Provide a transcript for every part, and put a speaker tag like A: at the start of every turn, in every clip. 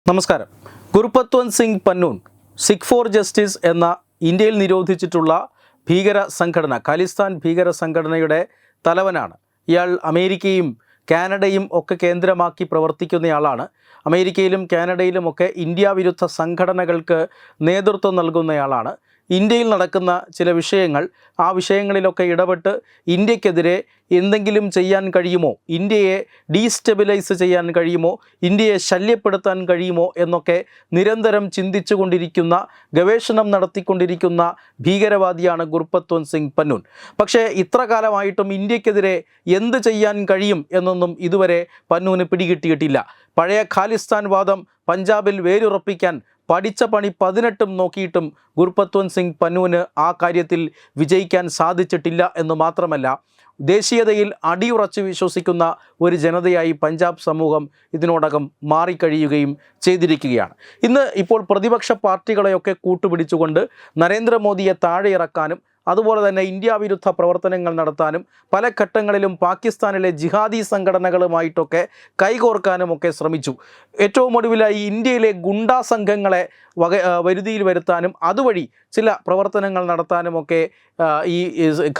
A: നമസ്കാരം. Gurpatwant Singh Pannun Sikh four justice എന്ന ഇന്ത്യയിൽ നിരോധിച്ചിട്ടുള്ള ഭീകര സംഘടന, ഖാലിസ്ഥാൻ ഭീകര സംഘടനയുടെ തലവനാണ്. ഇയാൾ അമേരിക്കയും കാനഡയും ഒക്കെ കേന്ദ്രമാക്കി പ്രവർത്തിക്കുന്നയാളാണ്. അമേരിക്കയിലും കാനഡയിലുമൊക്കെ ഇന്ത്യ വിരുദ്ധ സംഘടനകൾക്ക് നേതൃത്വം നൽകുന്നയാളാണ്. ഇന്ത്യയിൽ നടക്കുന്ന ചില വിഷയങ്ങൾ, ആ വിഷയങ്ങളിലൊക്കെ ഇടപെട്ട് ഇന്ത്യക്കെതിരെ എന്തെങ്കിലും ചെയ്യാൻ കഴിയുമോ, ഇന്ത്യയെ ഡീസ്റ്റെബിലൈസ് ചെയ്യാൻ കഴിയുമോ, ഇന്ത്യയെ ശല്യപ്പെടുത്താൻ കഴിയുമോ എന്നൊക്കെ നിരന്തരം ചിന്തിച്ചു കൊണ്ടിരിക്കുന്ന, ഗവേഷണം നടത്തിക്കൊണ്ടിരിക്കുന്ന ഭീകരവാദിയാണ് ഗുർപത്വന്ത് സിംഗ് പന്നൂൻ. പക്ഷേ ഇത്ര കാലമായിട്ടും ഇന്ത്യക്കെതിരെ എന്ത് ചെയ്യാൻ കഴിയും എന്നൊന്നും ഇതുവരെ പന്നൂന് പിടികിട്ടിയിട്ടില്ല. പഴയ ഖാലിസ്ഥാൻ വാദം പഞ്ചാബിൽ വേരുറപ്പിക്കാൻ പഠിച്ച പണി 18 നോക്കിയിട്ടും ഗുർപത്വന്ത് സിംഗ് പന്നൂന് ആ കാര്യത്തിൽ വിജയിക്കാൻ സാധിച്ചിട്ടില്ല എന്ന് മാത്രമല്ല, ദേശീയതയിൽ അടിയുറച്ച് വിശ്വസിക്കുന്ന ഒരു ജനതയായി പഞ്ചാബ് സമൂഹം ഇതിനോടകം മാറിക്കഴിയുകയും ചെയ്തിരിക്കുകയാണ്. ഇപ്പോൾ പ്രതിപക്ഷ പാർട്ടികളെയൊക്കെ കൂട്ടുപിടിച്ചുകൊണ്ട് നരേന്ദ്രമോദിയെ താഴെ ഇറക്കാനും അതുപോലെ തന്നെ ഇന്ത്യ വിരുദ്ധ പ്രവർത്തനങ്ങൾ നടത്താനും പല ഘട്ടങ്ങളിലും പാകിസ്ഥാനിലെ ജിഹാദി സംഘടനകളുമായിട്ടൊക്കെ കൈകോർക്കാനുമൊക്കെ ശ്രമിച്ചു. ഏറ്റവും ഒടുവിലായി ഇന്ത്യയിലെ ഗുണ്ടാ സംഘങ്ങളെ വരുതിയിൽ വരുത്താനും അതുവഴി ചില പ്രവർത്തനങ്ങൾ നടത്താനുമൊക്കെ ഈ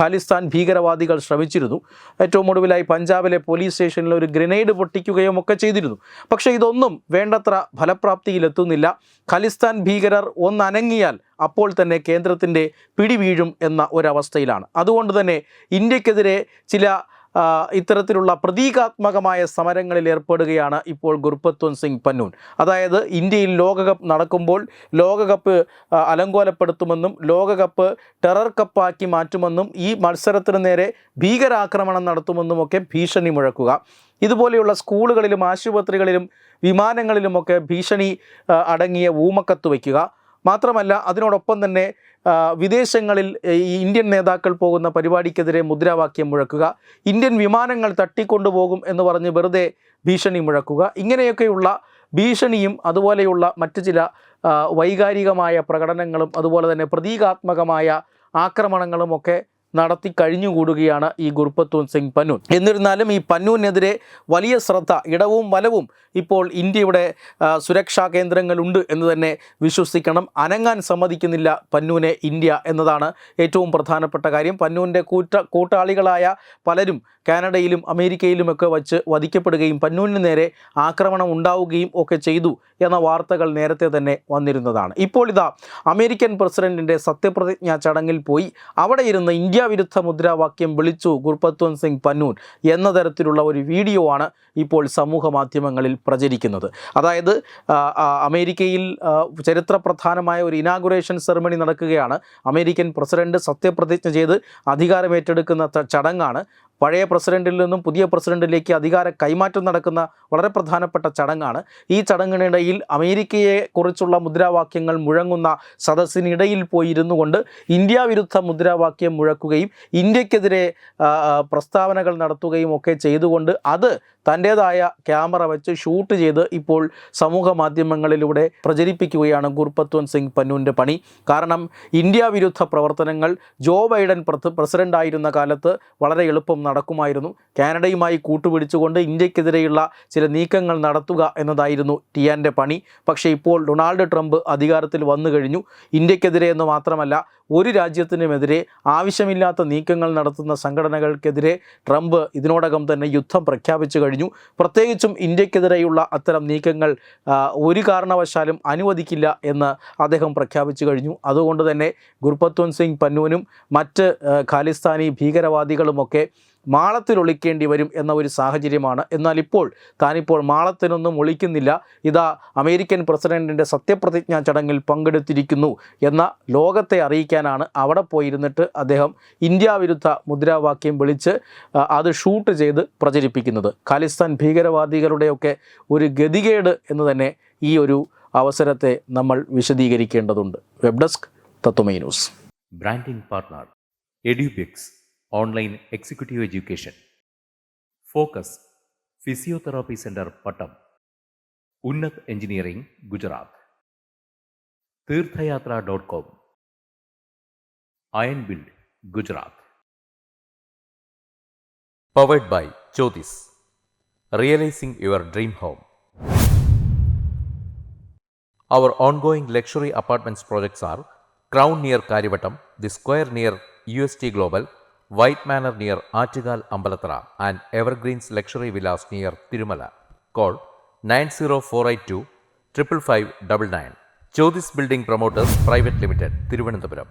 A: ഖാലിസ്ഥാൻ ഭീകരവാദികൾ ശ്രമിച്ചിരുന്നു. ഏറ്റവും ഒടുവിലായി പഞ്ചാബിലെ പോലീസ് സ്റ്റേഷനിൽ ഒരു ഗ്രനേഡ് പൊട്ടിക്കുകയും ഒക്കെ ചെയ്തിരുന്നു. പക്ഷേ ഇതൊന്നും വേണ്ടത്ര ഫലപ്രാപ്തിയിലെത്തുന്നില്ല. ഖാലിസ്ഥാൻ ഭീകരർ ഒന്നനങ്ങിയാൽ അപ്പോൾ തന്നെ കേന്ദ്രത്തിൻ്റെ പിടി വീഴും എന്ന ഒരവസ്ഥയിലാണ്. അതുകൊണ്ട് തന്നെ ഇന്ത്യക്കെതിരെ ചില ഇത്തരത്തിലുള്ള പ്രതീകാത്മകമായ സമരങ്ങളിൽ ഏർപ്പെടുകയാണ് ഇപ്പോൾ ഗുർപത്വന്ത് സിംഗ് പന്നൂൻ. അതായത് ഇന്ത്യയിൽ ലോകകപ്പ് നടക്കുമ്പോൾ ലോകകപ്പ് അലങ്കോലപ്പെടുത്തുമെന്നും ലോകകപ്പ് ടെറർ കപ്പാക്കി മാറ്റുമെന്നും ഈ മത്സരത്തിന് നേരെ ഭീകരാക്രമണം നടത്തുമെന്നുമൊക്കെ ഭീഷണി മുഴക്കുക. ഇതുപോലെയുള്ള സ്കൂളുകളിലും ആശുപത്രികളിലും വിമാനങ്ങളിലുമൊക്കെ ഭീഷണി അടങ്ങിയ ഊമക്കത്ത് വയ്ക്കുക. മാത്രമല്ല അതിനോടൊപ്പം തന്നെ വിദേശങ്ങളിൽ ഈ ഇന്ത്യൻ നേതാക്കൾ പോകുന്ന പരിപാടിക്കെതിരെ മുദ്രാവാക്യം മുഴക്കുക, ഇന്ത്യൻ വിമാനങ്ങൾ തട്ടിക്കൊണ്ടുപോകും എന്ന് പറഞ്ഞ് വെറുതെ ഭീഷണി മുഴക്കുക. ഇങ്ങനെയൊക്കെയുള്ള ഭീഷണിയും അതുപോലെയുള്ള മറ്റു ചില വൈകാരികമായ പ്രകടനങ്ങളും അതുപോലെ തന്നെ പ്രതീകാത്മകമായ ആക്രമണങ്ങളുമൊക്കെ നടത്തി കഴിഞ്ഞുകൂടുകയാണ് ഈ ഗുർപത്വന്ത് സിംഗ് പന്നൂൻ. എന്നിരുന്നാലും ഈ പന്നൂനെതിരെ വലിയ ശ്രദ്ധ, ഇടവും വലവും ഇപ്പോൾ ഇന്ത്യയുടെ സുരക്ഷാ കേന്ദ്രങ്ങളുണ്ട് എന്ന് തന്നെ വിശ്വസിക്കണം. അനങ്ങാൻ സമ്മതിക്കുന്നില്ല പന്നൂനെ ഇന്ത്യ എന്നതാണ് ഏറ്റവും പ്രധാനപ്പെട്ട കാര്യം. പന്നൂൻ്റെ കൂട്ടാളികളായ പലരും കാനഡയിലും അമേരിക്കയിലുമൊക്കെ വച്ച് വധിക്കപ്പെടുകയും പന്നൂന് നേരെ ആക്രമണം ഉണ്ടാവുകയും ഒക്കെ ചെയ്തു എന്ന വാർത്തകൾ നേരത്തെ തന്നെ വന്നിരുന്നതാണ്. ഇപ്പോൾ ഇതാ അമേരിക്കൻ പ്രസിഡന്റിൻ്റെ സത്യപ്രതിജ്ഞാ ചടങ്ങിൽ പോയി അവിടെ ഇരുന്ന് ഇന്ത്യ വിരുദ്ധ മുദ്രാവാക്യം വിളിച്ചു ഗുർപത്വന്ത് സിംഗ് പന്നൂൻ എന്ന തരത്തിലുള്ള ഒരു വീഡിയോ ആണ് ഇപ്പോൾ സമൂഹ മാധ്യമങ്ങളിൽ പ്രചരിക്കുന്നത്. അതായത് അമേരിക്കയിൽ ചരിത്രപ്രധാനമായ ഒരു ഇനാഗുറേഷൻ സെറമണി നടക്കുകയാണ്. അമേരിക്കൻ പ്രസിഡന്റ് സത്യപ്രതിജ്ഞ ചെയ്ത് അധികാരമേറ്റെടുക്കുന്ന ചടങ്ങാണ്. പഴയ പ്രസിഡന്റിൽ നിന്നും പുതിയ പ്രസിഡന്റിലേക്ക് അധികാര കൈമാറ്റം നടക്കുന്ന വളരെ പ്രധാനപ്പെട്ട ചടങ്ങാണ്. ഈ ചടങ്ങിനിടയിൽ അമേരിക്കയെക്കുറിച്ചുള്ള മുദ്രാവാക്യങ്ങൾ മുഴങ്ങുന്ന സദസ്സിനിടയിൽ പോയി ഇരുന്നു കൊണ്ട് ഇന്ത്യ വിരുദ്ധ മുദ്രാവാക്യം മുഴക്കുകയും ഇന്ത്യക്കെതിരെ പ്രസ്താവനകൾ നടത്തുകയും ഒക്കെ ചെയ്തുകൊണ്ട് അത് തൻ്റേതായ ക്യാമറ വെച്ച് ഷൂട്ട് ചെയ്ത് ഇപ്പോൾ സമൂഹ മാധ്യമങ്ങളിലൂടെ പ്രചരിപ്പിക്കുകയാണ് ഗുർപത്വന്ത് സിംഗ് പന്നൂൻ്റെ പണി. കാരണം ഇന്ത്യ വിരുദ്ധ പ്രവർത്തനങ്ങൾ ജോ ബൈഡൻ പ്രസിഡൻ്റായിരുന്ന കാലത്ത് വളരെ എളുപ്പം നടക്കുമായിരുന്നു. കാനഡയുമായി കൂട്ടുപിടിച്ചുകൊണ്ട് ഇന്ത്യക്കെതിരെയുള്ള ചില നീക്കങ്ങൾ നടത്തുക എന്നതായിരുന്നു ടിയാൻ്റെ പണി. പക്ഷേ ഇപ്പോൾ ഡൊണാൾഡ് ട്രംപ് അധികാരത്തിൽ വന്നു കഴിഞ്ഞു. ഇന്ത്യക്കെതിരെ എന്ന് മാത്രമല്ല ഒരു രാജ്യത്തിനുമെതിരെ ആവശ്യമില്ലാത്ത നീക്കങ്ങൾ നടത്തുന്ന സംഘടനകൾക്കെതിരെ ട്രംപ് ഇതിനോടകം തന്നെ യുദ്ധം പ്രഖ്യാപിച്ചു കഴിഞ്ഞു. പ്രത്യേകിച്ചും ഇന്ത്യക്കെതിരെയുള്ള അത്തരം നീക്കങ്ങൾ ഒരു കാരണവശാലും അനുവദിക്കില്ല എന്ന് അദ്ദേഹം പ്രഖ്യാപിച്ചു കഴിഞ്ഞു. അതുകൊണ്ട് തന്നെ ഗുർപത്വന്ത് സിംഗ് പന്നൂനും മറ്റ് ഖാലിസ്ഥാനി ഭീകരവാദികളുമൊക്കെ മാളത്തിൽ ഒളിക്കേണ്ടി വരും എന്ന ഒരു സാഹചര്യമാണ്. എന്നാൽ താനിപ്പോൾ മാളത്തിനൊന്നും ഒളിക്കുന്നില്ല. ഇതാ അമേരിക്കൻ പ്രസിഡന്റിൻ്റെ സത്യപ്രതിജ്ഞാ ചടങ്ങിൽ പങ്കെടുത്തിരിക്കുന്നു എന്ന ലോകത്തെ അറിയിക്കാനാണ് അവിടെ പോയിരുന്നിട്ട് അദ്ദേഹം ഇന്ത്യ വിരുദ്ധ മുദ്രാവാക്യം വിളിച്ച് അത് ഷൂട്ട് ചെയ്ത് പ്രചരിപ്പിക്കുന്നത്. ഖാലിസ്ഥാൻ ഭീകരവാദികളുടെയൊക്കെ ഒരു ഗതികേട് എന്ന് തന്നെ ഈ ഒരു അവസരത്തെ നമ്മൾ വിശദീകരിക്കേണ്ടതുണ്ട്. Web desk Tatwamayi news.
B: Branding partner Edubix online executive education. Focus physiotherapy centre Pattom. Unnat engineering Gujarat. തീർത്ഥയാത്ര.com. Iron build Gujarat. Powered by Jyothis. Realising your dream home. Our ongoing luxury apartments projects are Crown near Karivattam, The Square near UST Global, White Manor near Achigal Ambalathara, and Evergreens Luxury Villas near Tirumala. Call 90482 55599. Jyotis Building Promoters Private Limited, Thiruvananthapuram.